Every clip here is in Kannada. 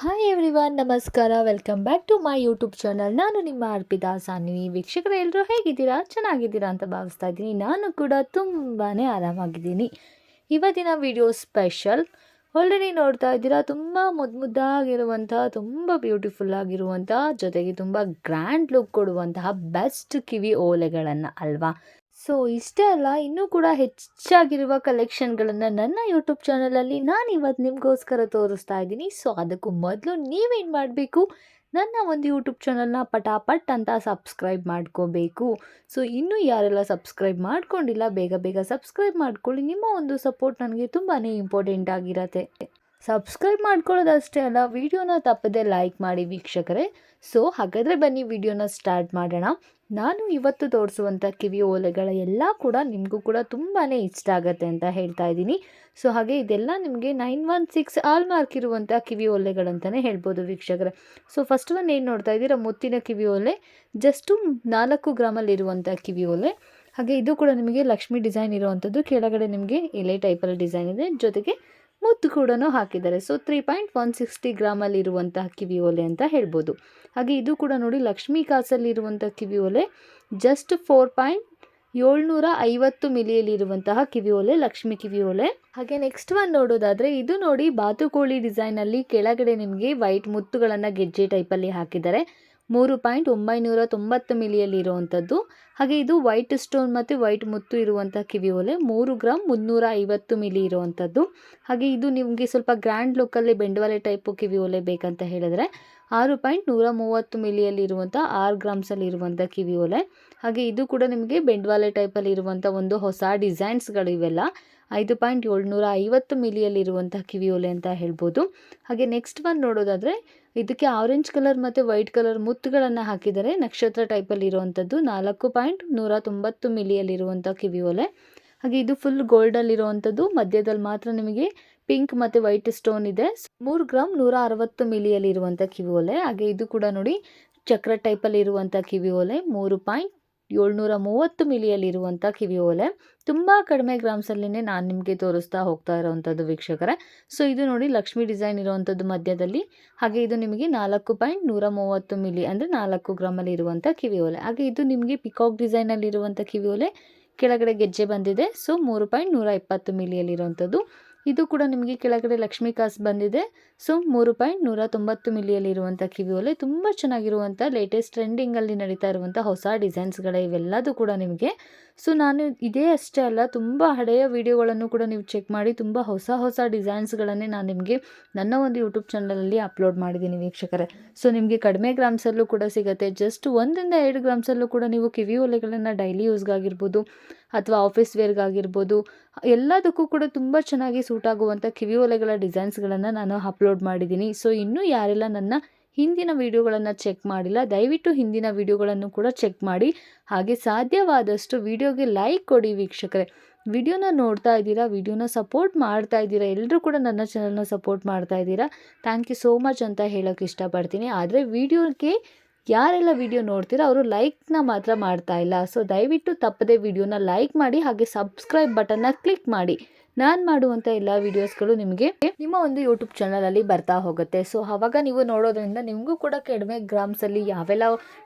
ಹಾಯ್ ಎವ್ರಿವನ್, ನಮಸ್ಕಾರ. Welcome back to my YouTube channel. ನಾನು ನಿಮ್ಮ ಅರ್ಪಿತಾ ಸಾನ್ವಿ. ವೀಕ್ಷಕರು ಎಲ್ಲರೂ ಹೇಗಿದ್ದೀರಾ? ಚೆನ್ನಾಗಿದ್ದೀರಾ ಅಂತ ಭಾವಿಸ್ತಾ ಇದ್ದೀನಿ. ನಾನು ಕೂಡ ತುಂಬಾ ಆರಾಮಾಗಿದ್ದೀನಿ. ಇವತ್ತಿನ ವಿಡಿಯೋ ಸ್ಪೆಷಲ್. ಆಲ್ರೆಡಿ ನೋಡ್ತಾ ಇದ್ದೀರಾ, ತುಂಬ ಮುದ್ದಾಗಿರುವಂತಹ, ತುಂಬ ಬ್ಯೂಟಿಫುಲ್ ಆಗಿರುವಂತಹ, ಜೊತೆಗೆ ತುಂಬ ಗ್ರ್ಯಾಂಡ್ ಲುಕ್ ಕೊಡುವಂತಹ ಬೆಸ್ಟ್ ಕಿವಿ ಓಲೆಗಳನ್ನು ಅಲ್ವಾ. ಸೊ ಇಷ್ಟೇ ಅಲ್ಲ, ಇನ್ನೂ ಕೂಡ ಹೆಚ್ಚಾಗಿರುವ ಕಲೆಕ್ಷನ್ಗಳನ್ನು ನನ್ನ ಯೂಟ್ಯೂಬ್ ಚಾನಲಲ್ಲಿ ನಾನು ಇವತ್ತು ನಿಮಗೋಸ್ಕರ ತೋರಿಸ್ತಾ ಇದ್ದೀನಿ. ಸೊ ಅದಕ್ಕೂ ಮೊದಲು ನೀವೇನು ಮಾಡಬೇಕು, ನನ್ನ ಒಂದು ಯೂಟ್ಯೂಬ್ ಚಾನಲ್ನ ಪಟಾಪಟ್ ಅಂತ ಸಬ್ಸ್ಕ್ರೈಬ್ ಮಾಡ್ಕೋಬೇಕು. ಸೊ ಇನ್ನೂ ಯಾರೆಲ್ಲ ಸಬ್ಸ್ಕ್ರೈಬ್ ಮಾಡ್ಕೊಂಡಿಲ್ಲ, ಬೇಗ ಬೇಗ ಸಬ್ಸ್ಕ್ರೈಬ್ ಮಾಡ್ಕೊಳ್ಳಿ. ನಿಮ್ಮ ಒಂದು ಸಪೋರ್ಟ್ ನನಗೆ ತುಂಬಾ ಇಂಪಾರ್ಟೆಂಟ್ ಆಗಿರತ್ತೆ. ಸಬ್ಸ್ಕ್ರೈಬ್ ಮಾಡ್ಕೊಳ್ಳೋದಷ್ಟೇ ಅಲ್ಲ, ವಿಡಿಯೋನ ತಪ್ಪದೆ ಲೈಕ್ ಮಾಡಿ ವೀಕ್ಷಕರೇ. ಸೊ ಹಾಗಾದರೆ ಬನ್ನಿ ವಿಡಿಯೋನ ಸ್ಟಾರ್ಟ್ ಮಾಡೋಣ. ನಾನು ಇವತ್ತು ತೋರಿಸುವಂಥ ಕಿವಿ ಓಲೆಗಳ ಎಲ್ಲ ಕೂಡ ನಿಮಗೂ ಕೂಡ ತುಂಬಾ ಇಷ್ಟ ಆಗುತ್ತೆ ಅಂತ ಹೇಳ್ತಾ ಇದ್ದೀನಿ. ಸೊ ಹಾಗೆ ಇದೆಲ್ಲ ನಿಮಗೆ 916 ಆಲ್ ಮಾರ್ಕ್ ಇರುವಂಥ ಕಿವಿ ಓಲೆಗಳಂತಲೇ ಹೇಳ್ಬೋದು ವೀಕ್ಷಕರೇ. ಸೊ ಫಸ್ಟ್ ಒನ್ ಏನು ನೋಡ್ತಾ ಇದ್ದೀರಾ, ಮುತ್ತಿನ ಕಿವಿ ಓಲೆ, ಜಸ್ಟು 4 ಗ್ರಾಮಲ್ಲಿರುವಂಥ ಕಿವಿ ಓಲೆ. ಹಾಗೆ ಇದು ಕೂಡ ನಿಮಗೆ ಲಕ್ಷ್ಮಿ ಡಿಸೈನ್ ಇರುವಂಥದ್ದು, ಕೆಳಗಡೆ ನಿಮಗೆ ಎಲೆ ಟೈಪಲ್ಲಿ ಡಿಸೈನ್ ಇದೆ, ಜೊತೆಗೆ ಮುತ್ತು ಕೂಡ ಹಾಕಿದ್ದಾರೆ. ಸೊ 3.160 ಗ್ರಾಮಲ್ಲಿ ಇರುವಂತಹ ಕಿವಿ ಓಲೆ ಅಂತ ಹೇಳ್ಬೋದು. ಹಾಗೆ ಇದು ಕೂಡ ನೋಡಿ ಲಕ್ಷ್ಮೀ ಕಾಸಲ್ಲಿ ಇರುವಂಥ ಕಿವಿ ಓಲೆ, ಜಸ್ಟ್ 4.750 ಮಿಲಿಯಲ್ಲಿ ಇರುವಂತಹ ಕಿವಿ ಓಲೆ, ಲಕ್ಷ್ಮಿ ಕಿವಿ ಓಲೆ. ಹಾಗೆ ನೆಕ್ಸ್ಟ್ ಒನ್ ನೋಡೋದಾದರೆ, ಇದು ನೋಡಿ ಬಾತುಕೋಳಿ ಡಿಸೈನಲ್ಲಿ ಕೆಳಗಡೆ ನಿಮಗೆ ವೈಟ್ ಮುತ್ತುಗಳನ್ನು ಗೆಜ್ಜೆ ಟೈಪಲ್ಲಿ ಹಾಕಿದ್ದಾರೆ. 3.990 ಮಿಲಿಯಲ್ಲಿ ಇರುವಂಥದ್ದು. ಹಾಗೆ ಇದು ವೈಟ್ ಸ್ಟೋನ್ ಮತ್ತು ವೈಟ್ ಮುತ್ತು ಇರುವಂಥ ಕಿವಿ ಓಲೆ, 3 ಗ್ರಾಮ್ 350 ಮಿಲಿ ಇರುವಂಥದ್ದು. ಹಾಗೆ ಇದು ನಿಮಗೆ ಸ್ವಲ್ಪ ಗ್ರ್ಯಾಂಡ್ ಲುಕ್ಕಲ್ಲಿ ಬೆಂಡವಾಲೆ ಟೈಪು ಕಿವಿ ಓಲೆ ಬೇಕಂತ ಹೇಳಿದರೆ 6.130 ಮಿಲಿಯಲ್ಲಿ ಇರುವಂಥ 6 ಗ್ರಾಮ್ಸಲ್ಲಿ ಇರುವಂಥ ಕಿವಿ ಓಲೆ. ಹಾಗೆ ಇದು ಕೂಡ ನಿಮಗೆ ಬೆಂಡವಾಲೆ ಟೈಪಲ್ಲಿ ಇರುವಂಥ ಒಂದು ಹೊಸ ಡಿಸೈನ್ಸ್ಗಳು ಇವೆಲ್ಲ. 5.750 ಮಿಲಿಯಲ್ಲಿ ಇರುವಂಥ ಕಿವಿ ಓಲೆ ಅಂತ ಹೇಳ್ಬೋದು. ಹಾಗೆ ನೆಕ್ಸ್ಟ್ ಒನ್ ನೋಡೋದಾದರೆ, ಇದಕ್ಕೆ ಆರೆಂಜ್ ಕಲರ್ ಮತ್ತು ವೈಟ್ ಕಲರ್ ಮುತ್ತುಗಳನ್ನು ಹಾಕಿದ್ದಾರೆ, ನಕ್ಷತ್ರ ಟೈಪಲ್ಲಿ ಇರುವಂಥದ್ದು, 4.190 ಮಿಲಿಯಲ್ಲಿರುವಂಥ ಕಿವಿ ಓಲೆ. ಹಾಗೆ ಇದು ಫುಲ್ ಗೋಲ್ಡಲ್ಲಿರುವಂಥದ್ದು, ಮಧ್ಯದಲ್ಲಿ ಮಾತ್ರ ನಿಮಗೆ ಪಿಂಕ್ ಮತ್ತು ವೈಟ್ ಸ್ಟೋನ್ ಇದೆ. 3 ಗ್ರಾಮ್ 160 ಮಿಲಿಯಲ್ಲಿ ಇರುವಂಥ ಕಿವಿ ಓಲೆ. ಹಾಗೆ ಇದು ಕೂಡ ನೋಡಿ ಚಕ್ರ ಟೈಪಲ್ಲಿ ಇರುವಂಥ ಕಿವಿ ಓಲೆ, 3.730 ಮಿಲಿಯಲ್ಲಿರುವಂಥ ಕಿವಿ ಓಲೆ. ತುಂಬ ಕಡಿಮೆ ಗ್ರಾಮ್ಸಲ್ಲಿನೇ ನಾನು ನಿಮಗೆ ತೋರಿಸ್ತಾ ಹೋಗ್ತಾ ಇರೋವಂಥದ್ದು ವೀಕ್ಷಕರೇ. ಸೊ ಇದು ನೋಡಿ ಲಕ್ಷ್ಮಿ ಡಿಸೈನ್ ಇರುವಂಥದ್ದು ಮಧ್ಯದಲ್ಲಿ. ಹಾಗೆ ಇದು ನಿಮಗೆ 4.130 ಮಿಲಿ ಅಂದರೆ 4 ಗ್ರಾಮಲ್ಲಿ ಇರುವಂಥ ಕಿವಿ ಓಲೆ. ಹಾಗೆ ಇದು ನಿಮಗೆ ಪಿಕಾಕ್ ಡಿಸೈನಲ್ಲಿ ಇರುವಂಥ ಕಿವಿ ಓಲೆ, ಕೆಳಗಡೆ ಗೆಜ್ಜೆ ಬಂದಿದೆ. ಸೊ 3.120 ಮಿಲಿಯಲ್ಲಿರುವಂಥದ್ದು. ಇದು ಕೂಡ ನಿಮಗೆ ಕೆಳಗಡೆ ಲಕ್ಷ್ಮೀ ಕಾಸು ಬಂದಿದೆ. ಸೊ 3.190 ಮಿಲಿಯಲ್ಲಿರುವಂಥ ಕಿವಿ ಓಲೆ. ತುಂಬ ಚೆನ್ನಾಗಿರುವಂಥ ಲೇಟೆಸ್ಟ್ ಟ್ರೆಂಡಿಂಗಲ್ಲಿ ನಡೀತಾ ಇರುವಂಥ ಹೊಸ ಡಿಸೈನ್ಸ್ಗಳೇ ಇವೆಲ್ಲದೂ ಕೂಡ ನಿಮಗೆ. ಸೊ ನಾನು ಇದೇ ಅಷ್ಟೇ ಅಲ್ಲ, ತುಂಬ ಹಳೆಯ ವಿಡಿಯೋಗಳನ್ನು ಕೂಡ ನೀವು ಚೆಕ್ ಮಾಡಿ, ತುಂಬ ಹೊಸ ಡಿಸೈನ್ಸ್ಗಳನ್ನೇ ನಾನು ನಿಮಗೆ ನನ್ನ ಒಂದು ಯೂಟ್ಯೂಬ್ ಚಾನಲಲ್ಲಿ ಅಪ್ಲೋಡ್ ಮಾಡಿದ್ದೀನಿ ವೀಕ್ಷಕರೇ. ಸೊ ನಿಮಗೆ ಕಡಿಮೆ ಗ್ರಾಮ್ಸಲ್ಲೂ ಕೂಡ ಸಿಗುತ್ತೆ. ಜಸ್ಟ್ 1-2 ಗ್ರಾಮ್ಸಲ್ಲೂ ಕೂಡ ನೀವು ಕಿವಿ ಓಲೆಗಳನ್ನು ಡೈಲಿ ಯೂಸ್ಗಾಗಿರ್ಬೋದು ಅಥವಾ ಆಫೀಸ್ ವೇರ್ಗಾಗಿರ್ಬೋದು, ಎಲ್ಲದಕ್ಕೂ ಕೂಡ ತುಂಬ ಚೆನ್ನಾಗಿ ಸೂಟ್ ಆಗುವಂಥ ಕಿವಿ ಓಲೆಗಳ ಡಿಸೈನ್ಸ್ಗಳನ್ನು ನಾನು ಅಪ್ಲೋಡ್ ಮಾಡಿದ್ದೀನಿ. ಸೊ ಇನ್ನೂ ಯಾರೆಲ್ಲ ನನ್ನ ಹಿಂದಿನ ವಿಡಿಯೋಗಳನ್ನು ಚೆಕ್ ಮಾಡಿಲ್ಲ, ದಯವಿಟ್ಟು ಹಿಂದಿನ ವಿಡಿಯೋಗಳನ್ನು ಕೂಡ ಚೆಕ್ ಮಾಡಿ. ಹಾಗೆ ಸಾಧ್ಯವಾದಷ್ಟು ವಿಡಿಯೋಗೆ ಲೈಕ್ ಕೊಡಿ ವೀಕ್ಷಕರೇ. ವಿಡಿಯೋನ ನೋಡ್ತಾ ಇದ್ದೀರಾ, ವಿಡಿಯೋನ ಸಪೋರ್ಟ್ ಮಾಡ್ತಾ ಇದ್ದೀರಾ, ಎಲ್ಲರೂ ಕೂಡ ನನ್ನ ಚಾನಲ್ನ ಸಪೋರ್ಟ್ ಮಾಡ್ತಾ ಇದ್ದೀರಾ. ಥ್ಯಾಂಕ್ ಯು ಸೋ ಮಚ್ ಅಂತ ಹೇಳೋಕ್ಕೆ ಇಷ್ಟಪಡ್ತೀನಿ. ಆದರೆ ವಿಡಿಯೋಗೆ ಯಾರೆಲ್ಲ ವಿಡಿಯೋ ನೋಡ್ತೀರಾ ಅವರು ಲೈಕ್ನ ಮಾತ್ರ ಮಾಡ್ತಾ ಇಲ್ಲ. ಸೊ ದಯವಿಟ್ಟು ತಪ್ಪದೆ ವಿಡಿಯೋನ ಲೈಕ್ ಮಾಡಿ, ಹಾಗೆ ಸಬ್ಸ್ಕ್ರೈಬ್ ಬಟನ್ನ ಕ್ಲಿಕ್ ಮಾಡಿ. ನಾನು ಮಾಡುವಂಥ ಎಲ್ಲ ವೀಡಿಯೋಸ್ಗಳು ನಿಮಗೆ ನಿಮ್ಮ ಒಂದು ಯೂಟ್ಯೂಬ್ ಚಾನಲಲ್ಲಿ ಬರ್ತಾ ಹೋಗುತ್ತೆ. ಸೊ ಆವಾಗ ನೀವು ನೋಡೋದ್ರಿಂದ ನಿಮಗೂ ಕೂಡ ಕಡಿಮೆ ಗ್ರಾಮ್ಸಲ್ಲಿ ಯಾವೆಲ್ಲ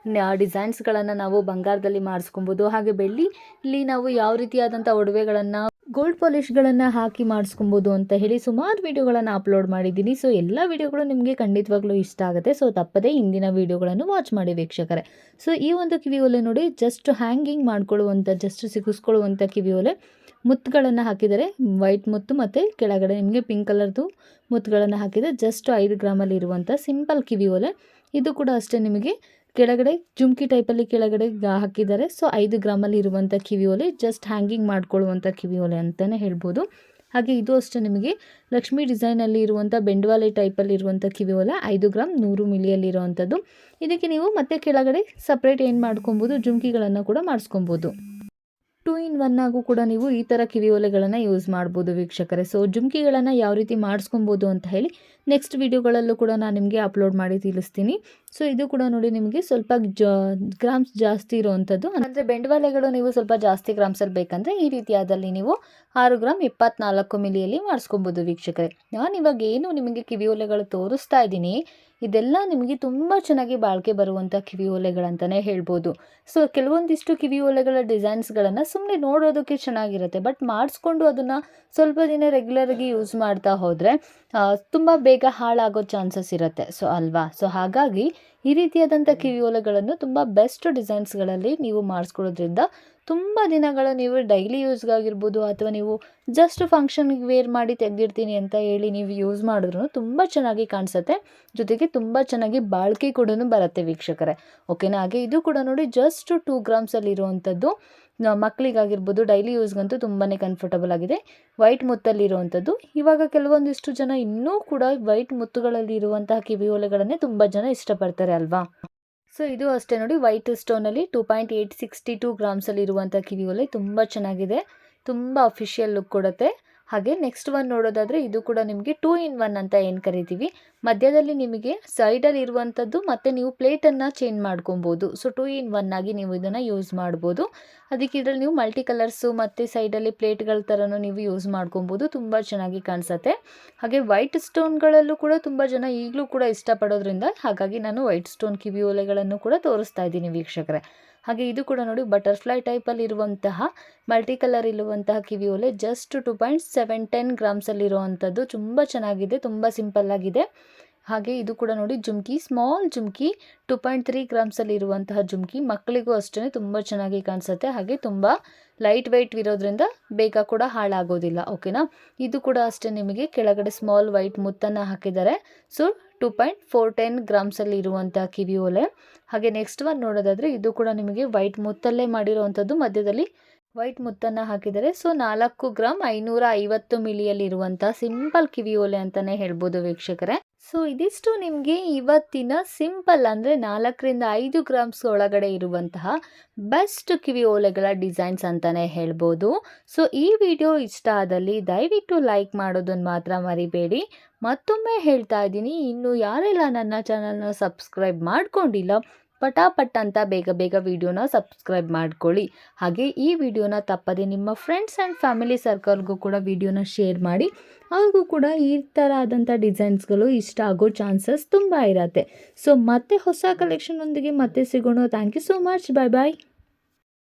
ಡಿಸೈನ್ಸ್ಗಳನ್ನು ನಾವು ಬಂಗಾರದಲ್ಲಿ ಮಾಡಿಸ್ಕೊಬೋದು, ಹಾಗೆ ಬೆಳ್ಳಿಲಿ ನಾವು ಯಾವ ರೀತಿಯಾದಂಥ ಒಡವೆಗಳನ್ನು, ಗೋಲ್ಡ್ ಪಾಲಿಷ್ಗಳನ್ನು ಹಾಕಿ ಮಾಡಿಸ್ಕೊಬೋದು ಅಂತ ಹೇಳಿ ಸುಮಾರು ವಿಡಿಯೋಗಳನ್ನು ಅಪ್ಲೋಡ್ ಮಾಡಿದ್ದೀನಿ. ಸೊ ಎಲ್ಲ ವಿಡಿಯೋಗಳು ನಿಮಗೆ ಖಂಡಿತವಾಗ್ಲೂ ಇಷ್ಟ ಆಗುತ್ತೆ. ಸೊ ತಪ್ಪದೇ ಹಿಂದಿನ ವಿಡಿಯೋಗಳನ್ನು ವಾಚ್ ಮಾಡಿ ವೀಕ್ಷಕರೇ. ಸೊ ಈ ಒಂದು ಕಿವಿ ಓಲೆ ನೋಡಿ, ಜಸ್ಟ್ ಹ್ಯಾಂಗಿಂಗ್ ಮಾಡ್ಕೊಳ್ಳುವಂಥ, ಜಸ್ಟ್ ಸಿಗಿಸ್ಕೊಳ್ಳುವಂಥ ಕಿವಿ ಓಲೆ, ಮುತ್ತುಗಳನ್ನು ಹಾಕಿದ್ದಾರೆ, ವೈಟ್ ಮುತ್ತು ಮತ್ತು ಕೆಳಗಡೆ ನಿಮಗೆ ಪಿಂಕ್ ಕಲರ್ದು ಮುತ್ತುಗಳನ್ನು ಹಾಕಿದರೆ. ಜಸ್ಟ್ 5 ಗ್ರಾಮಲ್ಲಿ ಇರುವಂಥ ಸಿಂಪಲ್ ಕಿವಿ ಓಲೆ. ಇದು ಕೂಡ ಅಷ್ಟೇ ನಿಮಗೆ ಕೆಳಗಡೆ ಜುಮ್ಕಿ ಟೈಪಲ್ಲಿ ಕೆಳಗಡೆ ಹಾಕಿದ್ದಾರೆ. ಸೊ 5 ಗ್ರಾಮಲ್ಲಿ ಇರುವಂಥ ಕಿವಿ ಓಲೆ, ಜಸ್ಟ್ ಹ್ಯಾಂಗಿಂಗ್ ಮಾಡ್ಕೊಳ್ಳುವಂಥ ಕಿವಿ ಓಲೆ ಅಂತಲೇ ಹೇಳ್ಬೋದು. ಹಾಗೆ ಇದು ಅಷ್ಟೇ ನಿಮಗೆ ಲಕ್ಷ್ಮಿ ಡಿಸೈನಲ್ಲಿ ಇರುವಂಥ ಬೆಂಡವಾಲೆ ಟೈಪಲ್ಲಿ ಇರುವಂಥ ಕಿವಿ ಓಲೆ, 5 ಗ್ರಾಮ್ 100 ಮಿಲಿಯಲ್ಲಿ ಇರುವಂಥದ್ದು. ಇದಕ್ಕೆ ನೀವು ಮತ್ತೆ ಕೆಳಗಡೆ ಸಪ್ರೇಟ್ ಏನು ಮಾಡ್ಕೊಬೋದು, ಜುಮ್ಕಿಗಳನ್ನು ಕೂಡ ಮಾಡಿಸ್ಕೊಬೋದು. 2-in-1 ಆಗೂ ಕೂಡ ನೀವು ಈ ಥರ ಕಿವಿ ಓಲೆಗಳನ್ನು ಯೂಸ್ ಮಾಡ್ಬೋದು ವೀಕ್ಷಕರೇ. ಸೊ ಜುಮ್ಕಿಗಳನ್ನು ಯಾವ ರೀತಿ ಮಾಡಿಸ್ಕೊಬೋದು ಅಂತ ಹೇಳಿ ನೆಕ್ಸ್ಟ್ ವಿಡಿಯೋಗಳಲ್ಲೂ ಕೂಡ ನಾನು ನಿಮಗೆ ಅಪ್ಲೋಡ್ ಮಾಡಿ ತಿಳಿಸ್ತೀನಿ. ಸೊ ಇದು ಕೂಡ ನೋಡಿ ನಿಮಗೆ ಸ್ವಲ್ಪ ಗ್ರಾಮ್ಸ್ ಜಾಸ್ತಿ ಇರುವಂಥದ್ದು, ಅಂದರೆ ಬೆಂಡವಾಲೆಗಳು ನೀವು ಸ್ವಲ್ಪ ಜಾಸ್ತಿ ಗ್ರಾಮ್ಸಲ್ಲಿ ಬೇಕಂದರೆ ಈ ರೀತಿಯಾದಲ್ಲಿ ನೀವು 6 ಗ್ರಾಮ್ 24 ಮಿಲಿಯಲ್ಲಿ ಮಾಡಿಸ್ಕೊಬೋದು ವೀಕ್ಷಕರೇ. ನಾನು ಇವಾಗ ಏನು ನಿಮಗೆ ಕಿವಿಯೋಲೆಗಳು ತೋರಿಸ್ತಾ ಇದ್ದೀನಿ, ಇದೆಲ್ಲ ನಿಮಗೆ ತುಂಬ ಚೆನ್ನಾಗಿ ಬಾಳಿಕೆ ಬರುವಂಥ ಕಿವಿಯೋಲೆಗಳಂತಲೇ ಹೇಳ್ಬೋದು. ಸೊ ಕೆಲವೊಂದಿಷ್ಟು ಕಿವಿಯೋಲೆಗಳ ಡಿಸೈನ್ಸ್ಗಳನ್ನು ಸುಮ್ಮನೆ ನೋಡೋದಕ್ಕೆ ಚೆನ್ನಾಗಿರುತ್ತೆ, ಬಟ್ ಮಾಡಿಸ್ಕೊಂಡು ಅದನ್ನು ಸ್ವಲ್ಪ ದಿನ ರೆಗ್ಯುಲರಾಗಿ ಯೂಸ್ ಮಾಡ್ತಾ ಹೋದರೆ ತುಂಬ ಬೇಗ ಹಾಳಾಗೋ ಚಾನ್ಸಸ್ ಇರುತ್ತೆ. ಸೊ ಅಲ್ವಾ? ಸೊ ಹಾಗಾಗಿ ಈ ರೀತಿಯಾದಂಥ ಕಿವಿಯೋಲೆಗಳನ್ನು ತುಂಬ ಬೆಸ್ಟ್ ಡಿಸೈನ್ಸ್ಗಳಲ್ಲಿ ನೀವು ಮಾಡಿಸ್ಕೊಳ್ಳೋದ್ರಿಂದ ತುಂಬ ದಿನಗಳ ನೀವು ಡೈಲಿ ಯೂಸ್ಗಾಗಿರ್ಬೋದು ಅಥವಾ ನೀವು ಜಸ್ಟ್ ಫಂಕ್ಷನ್ಗೆ ವೇರ್ ಮಾಡಿ ತೆಗೆದಿರ್ತೀನಿ ಅಂತ ಹೇಳಿ ನೀವು ಯೂಸ್ ಮಾಡಿದ್ರು ತುಂಬ ಚೆನ್ನಾಗಿ ಕಾಣಿಸುತ್ತೆ, ಜೊತೆಗೆ ತುಂಬ ಚೆನ್ನಾಗಿ ಬಾಳಿಕೆ ಕೂಡ ಬರುತ್ತೆ ವೀಕ್ಷಕರೇ. ಓಕೆನಾ? ಹಾಗೆ ಇದು ಕೂಡ ನೋಡಿ ಜಸ್ಟ್ 2 ಗ್ರಾಮ್ಸಲ್ಲಿ ಇರುವಂಥದ್ದು, ಮಕ್ಕಳಿಗಾಗಿರ್ಬೋದು ಡೈಲಿ ಯೂಸ್ಗಂತೂ ತುಂಬಾ ಕಂಫರ್ಟಬಲ್ ಆಗಿದೆ. ವೈಟ್ ಮುತ್ತಲ್ಲಿರುವಂಥದ್ದು. ಇವಾಗ ಕೆಲವೊಂದಿಷ್ಟು ಜನ ಇನ್ನೂ ಕೂಡ ವೈಟ್ ಮುತ್ತುಗಳಲ್ಲಿ ಇರುವಂತಹ ಕಿವಿಯೋಲೆಗಳನ್ನೇ ತುಂಬ ಜನ ಇಷ್ಟಪಡ್ತಾರೆ ಅಲ್ವಾ? ಸೊ ಇದು ಅಷ್ಟೇ ನೋಡಿ, ವೈಟ್ ಸ್ಟೋನಲ್ಲಿ 2.862 ಗ್ರಾಮ್ಸಲ್ಲಿ ಇರುವಂಥ ಕಿವಿಯೋಲೆ ತುಂಬ ಚೆನ್ನಾಗಿದೆ, ತುಂಬ ಅಫಿಷಿಯಲ್ ಲುಕ್ ಕೊಡುತ್ತೆ. ಹಾಗೆ ನೆಕ್ಸ್ಟ್ ಒನ್ ನೋಡೋದಾದರೆ ಇದು ಕೂಡ ನಿಮಗೆ 2 in 1 ಅಂತ ಏನು ಕರಿತೀವಿ, ಮಧ್ಯದಲ್ಲಿ ನಿಮಗೆ ಸೈಡಲ್ಲಿ ಇರುವಂಥದ್ದು ಮತ್ತು ನೀವು ಪ್ಲೇಟನ್ನು ಚೇಂಜ್ ಮಾಡ್ಕೊಬೋದು. ಸೊ 2 in 1 ಆಗಿ ನೀವು ಇದನ್ನು ಯೂಸ್ ಮಾಡ್ಬೋದು. ಅದಕ್ಕೆ ಇದರಲ್ಲಿ ನೀವು ಮಲ್ಟಿ ಕಲರ್ಸು ಮತ್ತು ಸೈಡಲ್ಲಿ ಪ್ಲೇಟ್ಗಳ ಥರನೂ ನೀವು ಯೂಸ್ ಮಾಡ್ಕೊಬೋದು, ತುಂಬ ಚೆನ್ನಾಗಿ ಕಾಣಿಸುತ್ತೆ. ಹಾಗೆ ವೈಟ್ ಸ್ಟೋನ್ಗಳಲ್ಲೂ ಕೂಡ ತುಂಬ ಜನ ಈಗಲೂ ಕೂಡ ಇಷ್ಟಪಡೋದ್ರಿಂದ ಹಾಗಾಗಿ ನಾನು ವೈಟ್ ಸ್ಟೋನ್ ಕಿವಿಯೋಲೆಗಳನ್ನು ಕೂಡ ತೋರಿಸ್ತಾ ಇದ್ದೀನಿ ವೀಕ್ಷಕರೇ. ಹಾಗೆ ಇದು ಕೂಡ ನೋಡಿ ಬಟರ್ಫ್ಲೈ ಟೈಪಲ್ಲಿ ಇರುವಂತಹ ಮಲ್ಟಿ ಕಲರ್ ಇರುವಂತಹ ಕಿವಿಯೋಲೆ ಜಸ್ಟ್ 2.710 ಗ್ರಾಮ್ಸಲ್ಲಿರುವಂಥದ್ದು, ತುಂಬ ಚೆನ್ನಾಗಿದೆ, ತುಂಬ ಸಿಂಪಲ್ ಆಗಿದೆ. ಹಾಗೆ ಇದು ಕೂಡ ನೋಡಿ ಜುಮ್ಕಿ, ಸ್ಮಾಲ್ ಜುಮ್ಕಿ 2.3 ಗ್ರಾಮ್ಸಲ್ಲಿ ಇರುವಂತಹ ಜುಮ್ಕಿ, ಮಕ್ಕಳಿಗೂ ಅಷ್ಟೇ ತುಂಬ ಚೆನ್ನಾಗಿ ಕಾಣಿಸುತ್ತೆ. ಹಾಗೆ ತುಂಬ ಲೈಟ್ ವೆಯ್ಟ್ ಇರೋದ್ರಿಂದ ಬೇಗ ಕೂಡ ಹಾಳಾಗೋದಿಲ್ಲ. ಓಕೆನಾ? ಇದು ಕೂಡ ಅಷ್ಟೇ ನಿಮಗೆ ಕೆಳಗಡೆ ಸ್ಮಾಲ್ ವೈಟ್ ಮುತ್ತನ್ನು ಹಾಕಿದ್ದಾರೆ. ಸೊ 2.410 ಗ್ರಾಮ್ಸಲ್ಲಿ ಇರುವಂಥ ಕಿವಿಯೋಲೆ. ಹಾಗೆ ನೆಕ್ಸ್ಟ್ ಒನ್ ನೋಡೋದಾದರೆ ಇದು ಕೂಡ ನಿಮಗೆ ವೈಟ್ ಮುತ್ತಲ್ಲೇ ಮಾಡಿರುವಂಥದ್ದು, ಮಧ್ಯದಲ್ಲಿ ವೈಟ್ ಮುತ್ತನ್ನು ಹಾಕಿದ್ದಾರೆ. ಸೊ 4 ಗ್ರಾಮ್ 550 ಮಿಲಿಯಲ್ಲಿರುವಂಥ ಸಿಂಪಲ್ ಕಿವಿಯೋಲೆ ಅಂತಲೇ ಹೇಳ್ಬೋದು ವೀಕ್ಷಕರೇ. ಸೊ ಇದಿಷ್ಟು ನಿಮಗೆ ಇವತ್ತಿನ ಸಿಂಪಲ್ ಅಂದರೆ 4ರಿಂದ 5 ಗ್ರಾಮ್ಸ್ ಒಳಗಡೆ ಇರುವಂತಹ ಬೆಸ್ಟ್ ಕಿವಿಯೋಲೆಗಳ ಡಿಸೈನ್ಸ್ ಅಂತಲೇ ಹೇಳ್ಬೋದು. ಸೊ ಈ ವಿಡಿಯೋ ಇಷ್ಟ ಆದಲ್ಲಿ ದಯವಿಟ್ಟು ಲೈಕ್ ಮಾಡೋದನ್ನು ಮಾತ್ರ ಮರಿಬೇಡಿ. ಮತ್ತೊಮ್ಮೆ ಹೇಳ್ತಾ ಇದ್ದೀನಿ, ಇನ್ನು ಯಾರೆಲ್ಲ ನನ್ನ ಚಾನಲ್ನ ಸಬ್ಸ್ಕ್ರೈಬ್ ಮಾಡ್ಕೊಂಡಿಲ್ಲ ಪಟಾಪಟ್ ಅಂತ ಬೇಗ ಬೇಗ ವಿಡಿಯೋನ ಸಬ್ಸ್ಕ್ರೈಬ್ ಮಾಡ್ಕೊಳ್ಳಿ. ಹಾಗೆ ಈ ವಿಡಿಯೋನ ತಪ್ಪದೆ ನಿಮ್ಮ ಫ್ರೆಂಡ್ಸ್ ಆ್ಯಂಡ್ ಫ್ಯಾಮಿಲಿ ಸರ್ಕಲ್ಗೂ ಕೂಡ ವಿಡಿಯೋನ ಶೇರ್ ಮಾಡಿ, ಅವ್ರಿಗೂ ಕೂಡ ಈ ಥರ ಆದಂಥ ಡಿಸೈನ್ಸ್ಗಳು ಇಷ್ಟ ಆಗೋ ಚಾನ್ಸಸ್ ತುಂಬ ಇರುತ್ತೆ. ಸೊ ಮತ್ತೆ ಹೊಸ ಕಲೆಕ್ಷನ್ ಒಂದಿಗೆ ಮತ್ತೆ ಸಿಗೋಣ. Thank you so much. Bye bye.